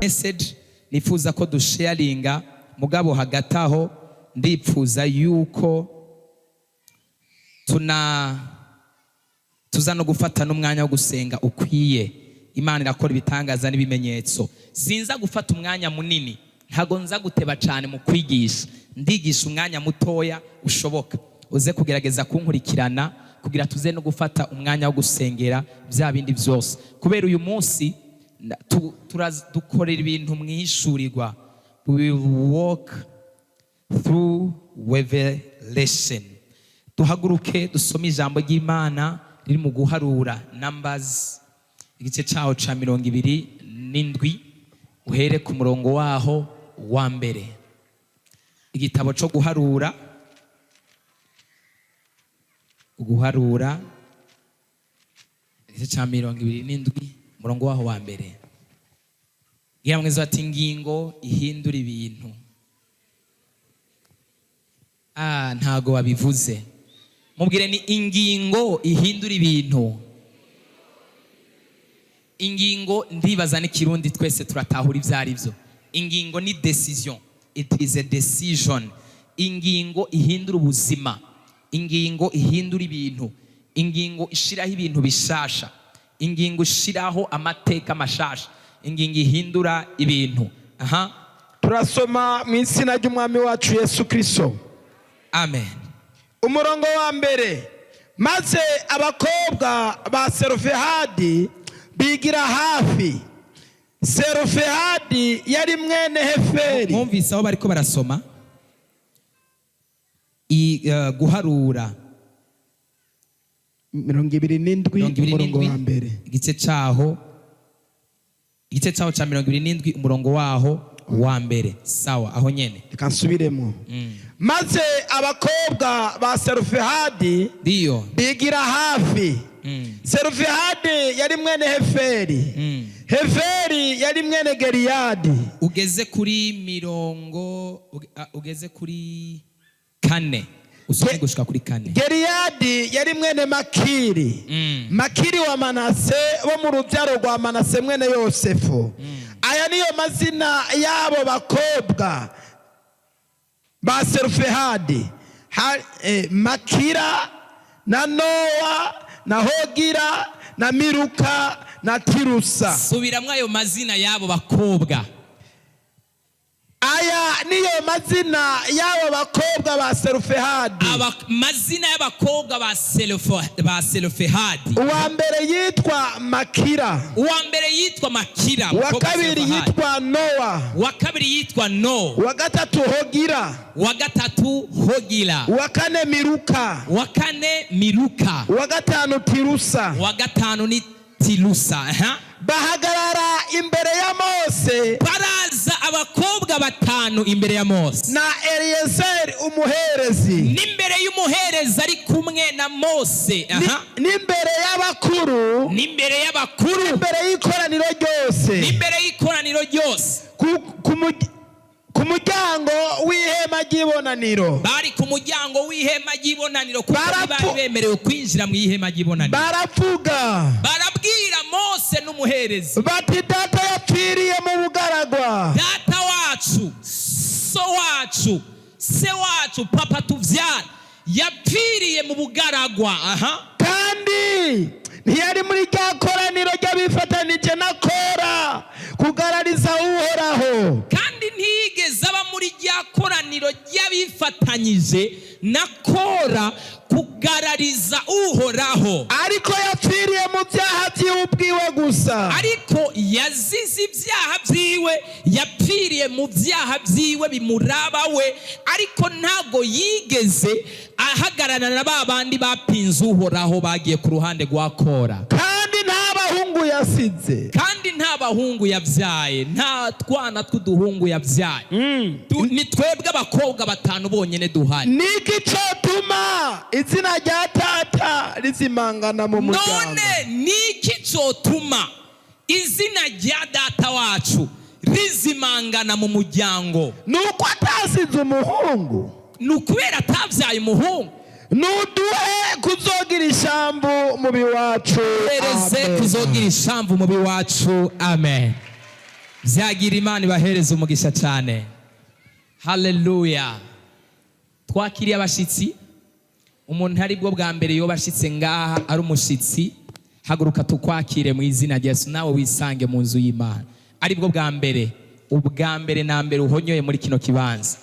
message nifuza ko dusharinga, mugabo hagati aho ndipfuza yuko tuza no gufata n'umwanya wo gusenga ukwiye. Imana irakora ibitangaza n'ibimenyetso. Sinza gufata umwanya munini, ntago nza guteba cyane mu kwigisha, ndigisha umwanya mutoya ushoboka. Uze kugerageza kunkurikirana kugira tuze no gufata umwanya wo gusengera bya bindi byose, kubera uyu munsi dukorera ibintu mwishurirwa. We walk through revelation. Duhaguruke dusome ijambo ry'Imana riri mu guharura, Numbers igice cyaho ca 27 uhere ku murongo waho wa mbere. Igitabo cyo guharura igice ca 27 umurongo waho wa mbere. Yamweze ati ingingo ihindura ibintu. Ntago wabivuze. Mubwire ni ingingo ihindura ibintu. Ingingo ndibaza n'ikirundi twese turatahura ivyari byo. Ingingo ni decision. It is a decision. Ingingo ihindura ubuzima. Ingingo ihindura ibintu. Ingingo ishiraho ibintu bishasha. Ingingo ishiraho amateka mashasha. Ingingo ihindura ibintu. Turasoma mu izina ry'umwami wacu Yesu Kristo. Amen. Umurongo wa mbere. Maze abakobwa ba Selofehadi bigira hafi. Selofehadi yari mwene Heferi. Mwumvise aho bariko barasoma guharura 27 umurongo wa mbere. Igice cyaho ca 27 umurongo waho wa mbere. Sawa, aho nyene reka nsubiremo. Maze abakobwa ba Selofehadi bigira hafi. Selofehadi yari mwene Heferi. Heferi yari mwene Geriyadi. Ugeze kuri 4 usome gushika kuri 4. Geriyadi yari mwene Makiri. Makiri wa Manase wo mu rubyaro rwa Manase mwene Yosefu. Aya niyo mazina yabo bakobwa ba Selofehadi. Makira na Noa na Hogira na Miruka na Tirusa. Subiramwo ayo mazina yabo bakobwa. Aya niyo mazina yabo bakobwa ba Selofehadi. Mazina y'abakobwa ba Selofehadi. Uwa mbere yitwa Makira. Uwa kabiri yitwa Noa. Uwa gatatu Hogira. Uwa kane Miruka. Uwa gatanu Tirusa. Bahagarara imbere ya Mose. Baraza abakobwa batanu imbere ya Mose na Eliyezeri umuherezi. N'imbere y'umuherezi ari kumwe na Mose. N'imbere y'abakuru. N'imbere y'ikoraniro ryose. Ku muryango w'ihema ry'ibonaniro. Bari ku muryango w'ihema ry'ibonaniro kuko bari bemerewe kwinjira mu ihema ry'ibonaniro. Barabwira Mose n'umuherezi bati data yapfiriye mu bugaragwa. Data wacu, se wacu, papa tuvyara yapfiriye mu bugaragwa. Kandi ntiyari muri rya koraniro ry'abifatanije na Kora kugarariza Uhoraho. Kandi ntiyigeze aba muri rya koraniro ry'abifatanyije na Kora kugarariza Uhoraho. Ariko yapfiriye mu byaha byiwe ubwiwe gusa. Ariko yazize ibyaha byiwe, yapfiriye mu byaha byiwe bimuraba we, ariko ntago yigeze ahagararana na babandi bapinze Uhoraho bagiye ku ruhande rwa Kora. Kandi nta bahungu yasize. Kandi nta bahungu yabyaye, nta twana tw'uduhungu yabyaye. Ni twebwe abakobwa batanu bonyene duhari. Niki cyotuma izina rya tata rizimangana mu muryango? None niki cyotuma izina rya data wacu rizimangana mu muryango? Nuko atasize umuhungu. Nukubera atavyaye umuhungu. Nuduhe kuzogira ishamvu mu biwacu. Ereze kuzogira ishamvu mu biwacu. Amen. byagira Imana ibahereza umugisha cyane. Haleluya. Twakiriye abashitsi. Umuntu ari bwo bwa mbere yo bashitse ngaha ari umushitsi, haguruka tukwakire mu izina rya Yesu, nawe wisange mu nzu y'Imana. Ari bwo bwa mbere, ubwa mbere na mbere uhonyoye muri kino kibanza.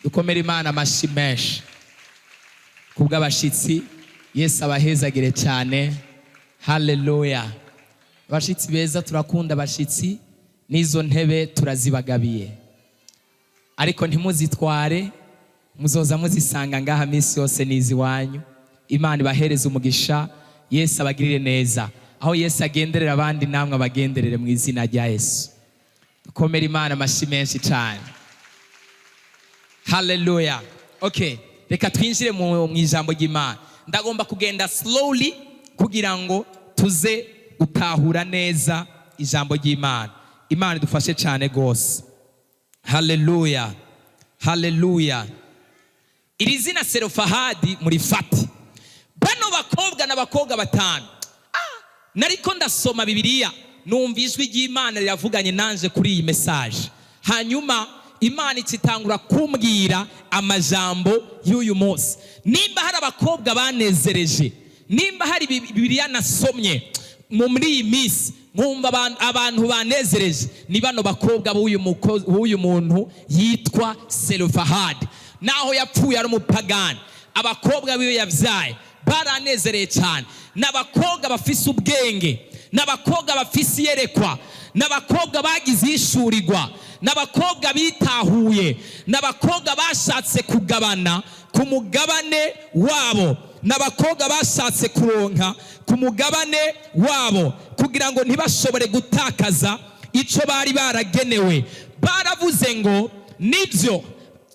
Dukomere Imana amashi menshi kubw'abashitsi. Yesu abahezagire cyane. Haleluya. Abashitsi beza, turakunda abashitsi, n'izo ntebe turazibagabiye, ariko ntimuzitware, muzoza muzisanga ngaha minsi yose nizi wanyu. Imana ibahereze umugisha. Yesu abagirire neza. Aho Yesu agenderera abandi, namwe abagenderere mu izina rya Yesu. Dukomere Imana amashi menshi cyane. Haleluya. Okay, reka twinjire mu ijambo ry'Imana. Ndagomba kugenda slowly kugira ngo tuze gutahura neza ijambo ry'Imana. Imana idufashe cyane gose. Haleluya. Haleluya. Iri zina Selofahadi muri fati. Bano bakobwa n'abakobwa batanu. Nariko ndasoma Bibiliya, numva ijwi ry'Imana riravuganye nanje kuri iyi message. Hanyuma Imana itangura kumbwira amajambo y'uyu munsi. Nimba hari abakobwa banezereje, nimba hari Bibiliya nasomye muri iyi minsi, nkumva abantu banezereje, ni bano bakobwa b'uyu muntu yitwa Selofahadi. Naho yapfuye ari umupagani, abakobwa biwe yabyaye baranezereye cyane. N'abakobwa bafise ubwenge, n'abakobwa bafise iyerekwa, n'abakobwa bagize ishurirwa, n'abakobwa bitahuye, n'abakobwa bashatse kugabana ku mugabane wabo, n'abakobwa bashatse kuronka ku mugabane wabo kugira ngo ntibashobore gutakaza icyo bari baragenewe. Baravuze ngo nibyo,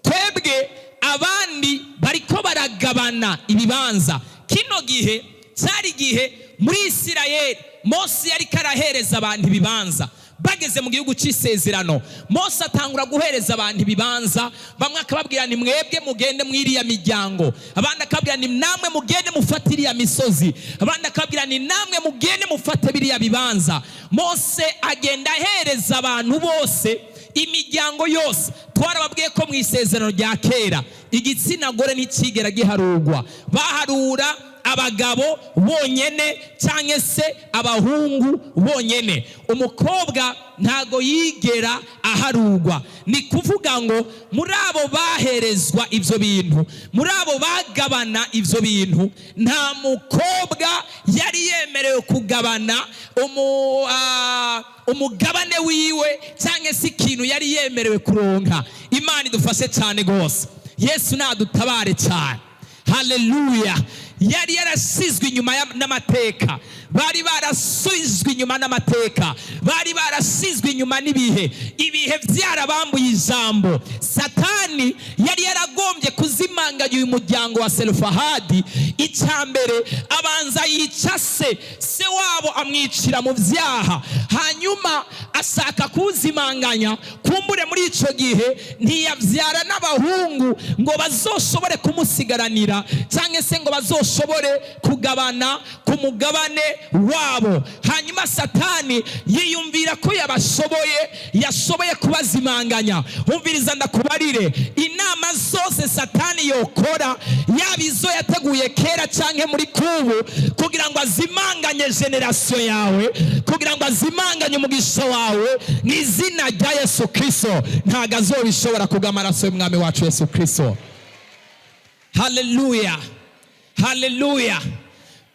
twebwe abandi bariko baragabana ibibanza. Kino gihe cyari igihe muri Isirayeli Mose yari karahereza abantu ibibanza. Bageze mu gihugu cy'isezerano, Mose atangura guhereza abantu ibibanza. Bamwe akababwira ni mwebwe mugende mwiriya miryango, abandi akabwira ni namwe mugende mufate iriya misozi, abandi akabwira ni namwe mugende mufate biriya bibanza. Mose agenda ahereza abantu bose, imiryango yose. Twarababwiye ko mu isezerano rya kera igitsina gore ntikigera giharurwa, baharura abagabo bonyene cyangwa se abahungu bonyene. Umukobwa ntago yigera aharurwa. Ni kuvuga ngo muri abo baherezwa ibyo bintu, muri abo bagabana ibyo bintu, nta mukobwa yari yemerewe kugabana umugabane wiwe cyangwa se ikintu yari yemerewe kuronka. Imana idufashe cyane gose. Yesu nadutabare cyane. Haleluya. Yari yarasizwe inyuma n'amateka, bari barasizwe inyuma n'amateka, bari barasizwe inyuma n'ibihe. Ibihe byarabambuye ijambo. Satani yari yaragombye kuzimanganya uyu muryango wa Selofahadi. Icyambere abanza yica se wabo amwicira mu byaha, hanyuma ashaka kuzimanganya. Kumbure muri icyo gihe ntiyabyara n'abahungu ngo bazoshobore kumusigaranira cyangwa se ngo bazoshobore kugabana ku mugabane wabo. Hanyuma Satani yiyumvira ko yashoboye kubazimanganya. Umviriza ndakubarire, inama zose Satani yokora, yaba izo yateguye kera cyangwa muri kubu, kugira ngo azimanganye generasiyo yawe, kugira ngo azimanganye umugisha wawe, mu izina rya Yesu Kristo ntago azobishobora kubw'amaraso y'umwami wacu Yesu Kristo. Haleluya. Haleluya.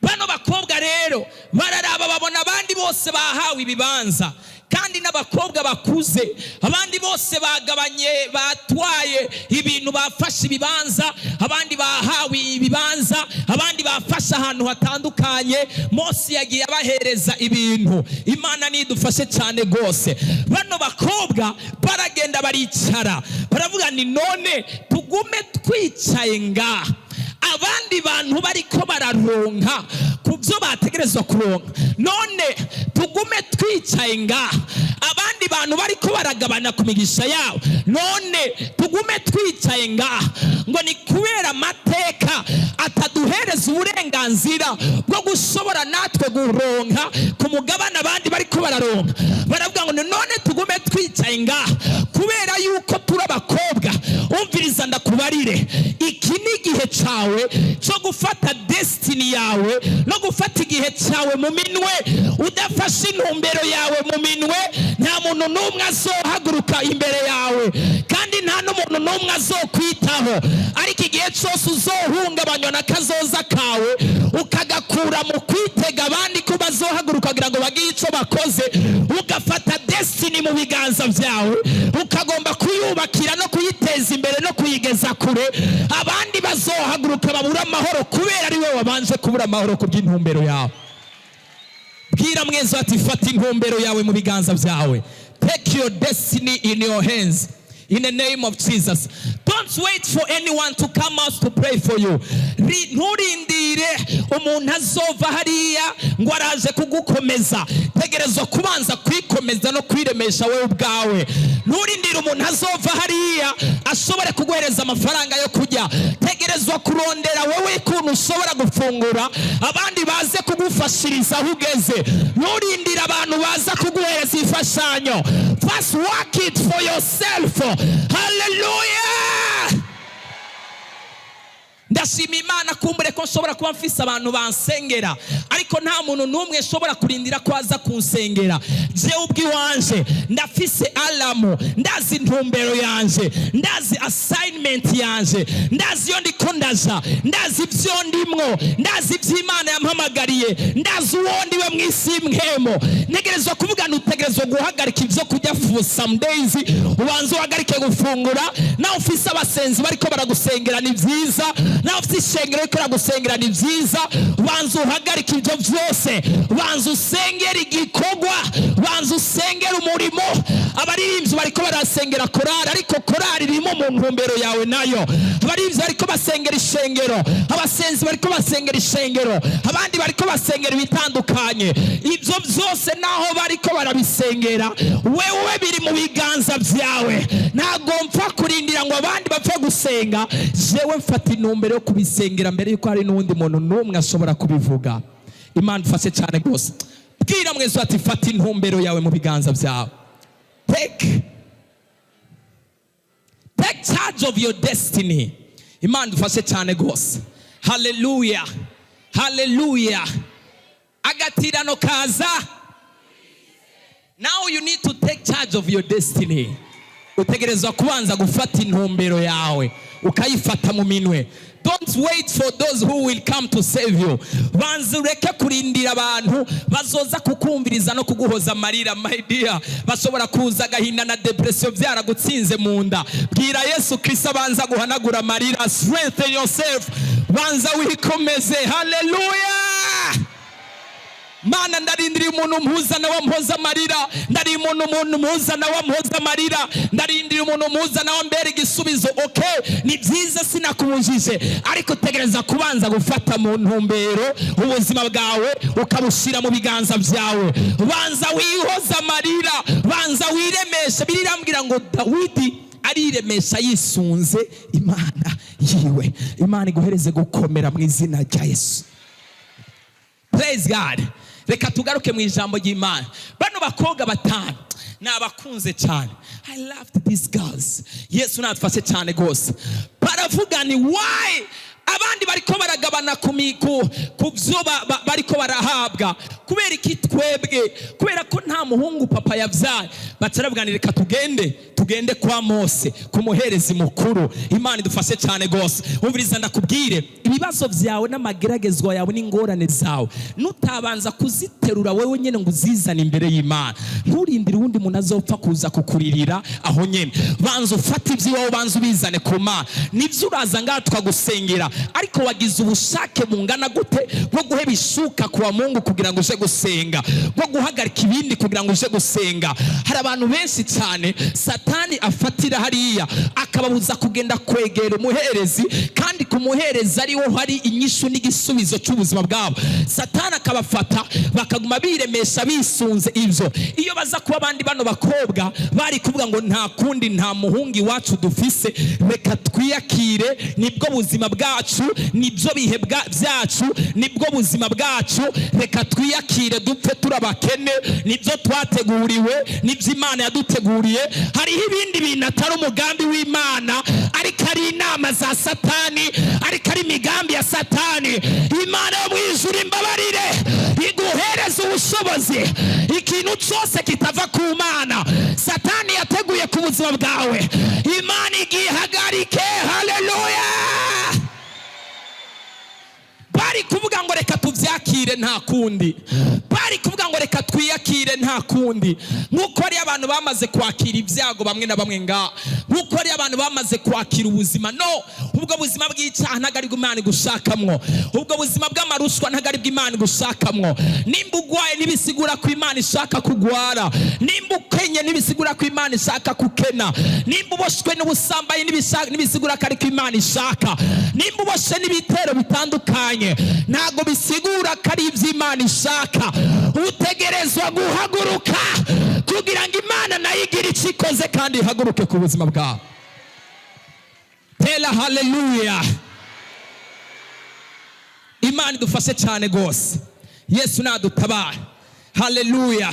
Bano bakobwa rero bararaba babona abandi bose bahawe ibibanza, kandi n'abakobwa bakuze, abandi bose bagabanye, batwaye ibintu, bafashe ibibanza, abandi bahawe ibibanza, abandi bafashe ahantu hatandukanye. Mose yagiye abahereza ibintu. Imana nidufashe cyane gose. Bano bakobwa baragenda baricara, baravuga ni none tugume twicaye ngaha, abandi bantu bariko bararonka kubyo bategerezwa kuronka, none tugume twicaye ngaha, abandi bantu bariko baragabana ku migisha yabo, none tugume twicaye ngaha. Ngo ni kubera amateka ataduhereza uburenganzira bwo gushobora natwe guronka ku mugabane abandi bariko bararonka. Baravuga ngo none tugume twicaye gusenga kubera yuko turi abakobwa. Umviriza ndakubarire, iki ni igihe cyawe cyo gufata destiny yawe no gufata igihe cyawe mu minwe. Udafashe intumbero yawe mu minwe, nta muntu n'umwe azohaguruka imbere yawe, kandi nta n'umuntu n'umwe azokwitaho. Ariko igihe cyose uzohungabanywa na kazoza kawe ukagakura mu kwitega abandi ko bazohaguruka kugira ngo bagire icyo bakoze, ugafata destiny mu biganza byawe, ukagomba kuyubakira no kuyiteza imbere no kuyigeza kure, abandi bazohaguruka babura amahoro kubera ari we wabanje kubura amahoro ku by'intumbero yawe. Bwira mweza ati fata intumbero yawe mu biganza byawe. Take your destiny in your hands. In the name of Jesus. Don't wait for anyone to come out to pray for you. Nturindire umuntu azova hariya ngo araje kugukomeza. Tegerezwa kubanza kwikomeza no kwiremesha wewe ubwawe. Nturindire umuntu azova hariya ashobora kuguhereza amafaranga yo kujya. Tegerezwa kurondera wewe kuntu ushobora gufungura, abandi baze kugufashiriza aho ugeze. Nturindire abantu baza kuguhereza ifashanyo. First work it for yourself. Hallelujah! Ndashima Imana kumbure ko nshobora kuba mfise abantu bansengera, ariko nta muntu n'umwe nshobora kurindira ko aza kunsengera. Jewe ubwiwanje ndafise alamu, ndazi intumbero yanje, ndazi assignment yanje, ndazi iyo ndiko ndaja, ndazi ibyo ndimwo, ndazi iby'Imana yampamagariye, ndazi uwo ndiwe mu isi y'imhemo. Ntegerezwa kuvuga ntutegerezwa guhagarika ibyo kujya for some days, ubanza uhagarike gufungura. Nawe ufise abasenzi bariko baragusengera ni byiza, nawe ufite ishengero riko ragusengera ni byiza. Banza uhagarika ibyo byose, banza usengera igikorwa, banza usengera umurimo. Abaririmbyi bariko barasengera korari, ariko korari irimo mu ntumbero yawe nayo. Abaririmbyi bariko basengera ishengero, abasenzi bariko basengera ishengero, abandi bariko basengera ibitandukanye. Ibyo byose naho bariko barabisengera, wewe biri mu biganza byawe. Ntago mpfa kurindira ngo abandi bapfe gusenga, jewe mfata intumbero yo kubisengera mbere yuko hari n'undi muntu n'umwe ashobora kubivuga. Imana ifashe cyane rwose. Bwira mwese ati fata intumbero yawe mu biganza byawe. Take charge of your destiny. Imana ifashe cyane rwose. Hallelujah, hallelujah. Agatirano kaza. Now you need to take charge of your destiny. Utegerezwa kubanza gufata intumbero yawe ukayifata mu minwe. Don't wait for those who will come to save you. Banza ureke kurindira abantu bazoza kukumviriza no kuguhoza amarira. My dear, bashobora kuza agahinda na depression byaragutsinze mu nda. Bwira Yesu Kristo abanza guhanagura amarira. Strengthen yourself. Banza wikomeze. Hallelujah! Mana ndarindiriye umuntu mpuzana wa mpoza amarira, ndari umuntu mpuzana wa mpoza amarira, ndarindiriye umuntu mpuzana wa mbere igisubizo. Okay, ni byiza sinakubujije, ariko tegereza kubanza gufata mu ntumbero ubuzima bwawe ukabushira mu biganza byawe. Banza wihoza amarira, banza wiremesha. Birambwira ngo Dawidi ariremesha yisunze Imana yiwe. Imana iguhereze gukomera mu izina rya Yesu. Praise God. Reka tugaruke mu ijambo ry'Imana. Bano bakobwa batanu nabakunze cyane. I loved these girls. Yesu natfashe cyane gose. Baravuga ni why abandi bariko baragabana ku byo bariko barahabwa. Kubera iki twebwe? Kubera ko nta muhungu papa yavyaye. Bataravuganireka tugende kwa Mose kumuhereza mukuru. Imana idufashe cyane gose. Umviriza ndakubwire, ibibazo byawe n'amageragezwa yawe n'ingorane zawe nutabanza kuziterura wewe nyene ngo uzizane imbere y'Imana, nturindire undi muntu azopfa kuza kukuririra aho nyene. Banza ufata ibyiwawe, banza ubizane ku Mana. Nivyo uraza ngaha tukagusengera, ariko wagize ubushake bungana gute bwo guheba ishuka kwa Mungu kugira ngo uje gusenga, bwo guhagarika ibindi kugira ngo uje gusenga? Hari abantu benshi cyane Satani afatira hariya akababuza kugenda kwegera umuherezi, kandi kumuhereza ariho hari inyishu n'igisubizo cy'ubuzima bwabo. Satani akabafata bakaguma biremesha bisunze ivyo. Iyo baza kuba abandi bano bakobwa bari kuvuga ngo nta kundi, nta muhungi wacu dufise, reka twiyakire, nibwo buzima bwacu, nibyo bihe byacu, nibwo buzima bwacu, reka twiyakire dupfe turabakene, nibyo twateguriwe, nibyo Imana yaduteguriye. Hariho ibindi bintu atari umugambi w'Imana, ariko ari inama za Satani, ariko ari imigambi ya Satani. Imana yo mu ijuru imbabarire, iguhereza ubushobozi. Ikintu cyose kitava ku Mana Satani yateguye ku buzima bwawe, Imana igihagarike. Haleluya! Bari kuvuga ngo reka tuvyakire nta kundi, bari kuvuga ngo reka twiyakire nta kundi. Nkuko ari abantu bamaze kwakira ibyago bamwe na bamwe nga, nkuko ari abantu bamaze kwakira ubuzima. No, ubwo buzima bw'icyaha ntago ari Imana igushakamwo, ubwo buzima bw'amarushwa ntago ari Imana igushakamwo. Nimba ugwaye nibisigura ko Imana ishaka kugwara, nimba ukenye nibisigura ko Imana ishaka kukena, nimba uboshwe n'ubusambanyi nibisigura ko ari ko Imana ishaka, nimba uboshwe n'ibitero bitandukanye ntago bisigura ko ari iby'Imana ishaka. Utegerezwa guhaguruka kugira ngo Imana nayo igire icyo ikoze kandi ihaguruke ku buzima bwawe. Tela haleluya! Imana idufashe cyane gose, Yesu nadutabara. Haleluya!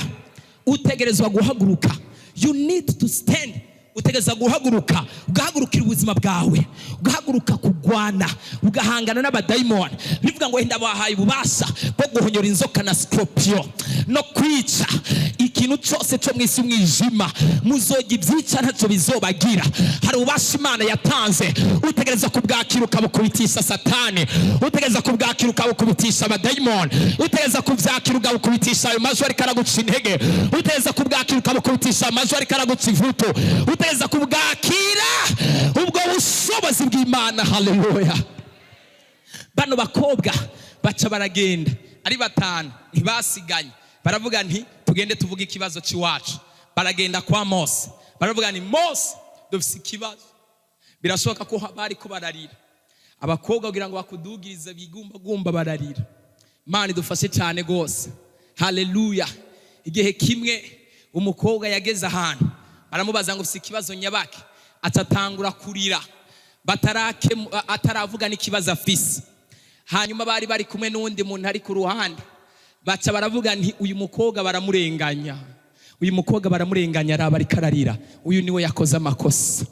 Utegerezwa guhaguruka, you need to stand. Utegereza guhaguruka, ugahagurukira ubuzima bwawe, ugahaguruka kugwana, ugahangana n'abadayimoni. Bivuga ngo wenda bahaye ububasha bwo guhonyora inzoka na scorpion no kwica ikintu cyose cyo mwisi mwijima, muzoga ibyica ntacyo bizobagira. Hari ububasha Imana yatanze, utegereza kubwakira ukabukubitisha Satani, utegereza kubwakira ukabukubitisha abadayimoni, utegereza kubyakira ukabukubitisha ayo majwi ariko araguca intege, utegereza kubwakira ukabukubitisha amajwi ariko araguca ivuto, utegereza kubwakira ubwo bushobozi bw'Imana. Haleluya! Bano bakobwa baca baragenda ari batanu, ntibasiganye. Baravuga nti tugende tuvuge ikibazo cy'iwacu. Baragenda kwa Mose, baravuga ni Mose, dufise ikibazo. Birashoboka ko bari ko bararira, abakobwa kugira ngo bakudugirize bigumbagumba bararira. Imana idufashe cyane gose. Haleluya! Igihe kimwe umukobwa yageze ahantu, baramubaza ngo ufise ikibazo nyabaki, atatangura kurira, ataravuga n'ikibazo afise. Hanyuma bari kumwe n'undi muntu ari ku ruhande, baca baravuga nti uyu mukobwa baramurenganya, uyu mukobwa baramurenganya, araba ari kararira, uyu niwe yakoze amakosa.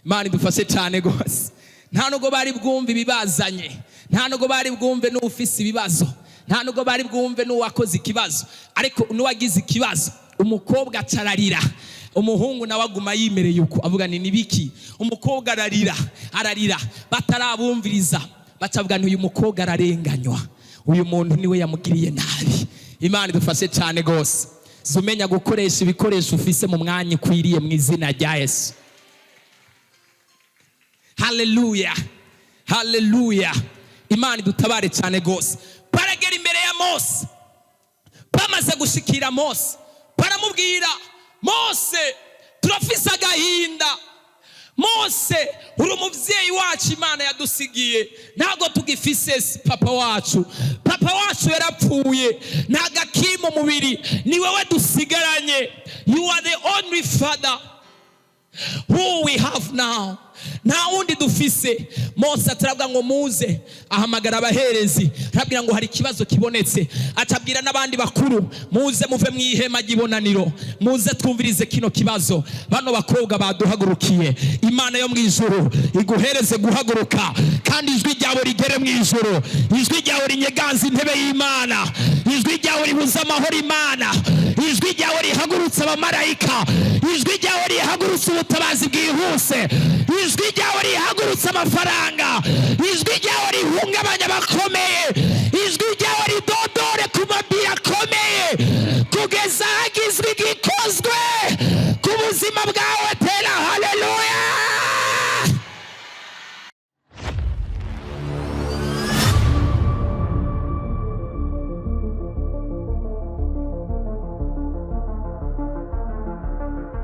Imana idufashe cyane gose. Nta nubwo bari bwumve ibibazanye, nta nubwo bari bwumve n'ufise ibibazo, nta nubwo bari bwumve n'uwakoze ikibazo, ariko n'uwagize ikibazo umukobwa acararira. Umuhungu nawe aguma yimereye uko avuga ni nibiki. Umukobwa ararira, batarabumviriza bacavuga uyu mukobwa ararenganywa, uyu muntu niwe yamugiriye nabi. Imana idufashe cyane gose. Zumenya gukoresha ibikoresho ufise mu mwanya ukwiriye mu izina rya Yesu. Haleluya! Haleluya! Imana idutabare cyane gose. Baragera imbere ya Mose, bamaze gushikira Mose, baramubwira Mose, turafise agahinda. Mose, uri umuvyeyi wacu Imana yadusigiye, ntago tugifise papa wacu. Papa wacu yarapfuye, ntago akiri mu mubiri, ni wewe dusigaranye. You are the only father who we have now. Nta wundi dufise. Mose atarabwa ngo muze, ahamagara abaherezi, arabwira ngo hari ikibazo kibonetse. Atabwira n'abandi bakuru, muze muve mu ihema ry'ibonaniro, muze twumvirize kino kibazo. Bano bakobwa baduhagurukiye, Imana yo mu ijuru iguhereze guhaguruka, kandi ijwi ryawe rigere mu ijuru, ijwi ryawe rinyeganza intebe y'Imana, ijwi ryawe ribuza amahoro Imana, ijwi ryawe rihagurutsa abamarayika, ijwi ryawe rihagurutsa ubutabazi bwihuse, ijwi ryawe rihagurutsa amafaranga, ijwi ryawe rihungabanya abakomeye, ijwi ryawe